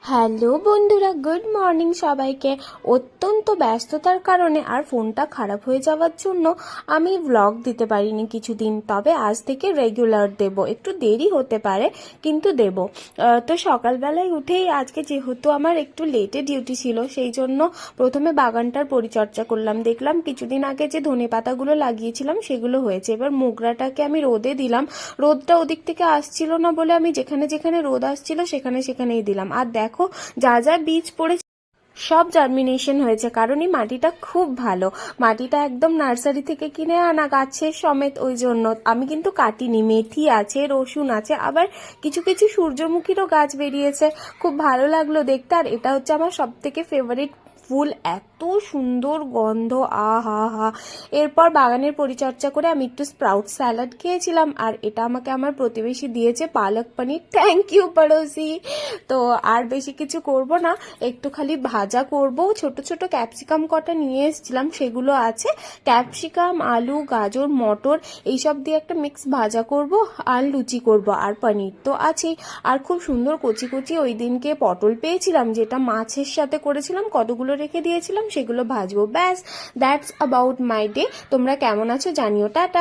Hello বন্ধুরা, good morning সবাইকে। অত্যন্ত ব্যস্ততার কারণে আর ফোনটা খারাপ হয়ে যাওয়ার জন্য আমি ব্লগ দিতে পারিনি কিছুদিন। তবে আজ থেকে রেগুলার দেব, একটু দেরি হতে পারে কিন্তু দেব। তো সকালবেলায় উঠেই আজকে যেহেতু আমার একটু লেটে ডিউটি ছিল, সেই জন্য প্রথমে বাগানটার পরিচর্যা করলাম। দেখলাম কিছুদিন আগে যে ধনেপাতাগুলো লাগিয়েছিলাম সেগুলো হয়েছে। এবার মোগরাটাকে আমি রোদে দিলাম। রোদটা ওদিক থেকে আসছিল না বলে আমি যেখানে যেখানে রোদ আসছিল সেখানেই দিলাম। আর দেখো যা যা বীজ পড়েছে সব জার্মিনেশন হয়েছে, কারণ এই মাটিটা খুব ভালো। মাটিটা একদম নার্সারি থেকে কিনে আনা গাছের সমেত, ওই জন্য আমি কিন্তু কাটিনি। মেথি আছে, রসুন আছে, আবার কিছু কিছু সূর্যমুখীরও গাছ বেরিয়েছে। খুব ভালো লাগলো দেখতে। আর এটা হচ্ছে আমার সব থেকে ফেভারিট ফুল, এত সুন্দর গন্ধ, আহা হা। এরপর বাগানের পরিচর্যা করে আমি একটু স্প্রাউট স্যালাড খেয়েছিলাম। আর এটা আমাকে আমার প্রতিবেশী দিয়েছে, পালক পনির। Thank you পড়োসি। তো আর বেশি কিছু করব না, একটু খালি ভাজা করব। ছোট ছোট ক্যাপসিকাম কটা নিয়ে এসেছিলাম, সেগুলো আছে। ক্যাপসিকাম, আলু, গাজর, মটর এইসব দিয়ে একটা মিক্স ভাজা করব, আর লুচি করব, আর পনির তো আছেই। আর খুব সুন্দর কচি কচি ওই দিনকে পটল পেয়েছিলাম, যেটা মাছের সাথে করেছিলাম, কতগুলো রেখে দিয়েছিলাম, সেগুলো ভাজবো। ব্যাস, দ্যাটস অ্যাবাউট মাই ডে। তোমরা কেমন আছো জানিও। টাটা।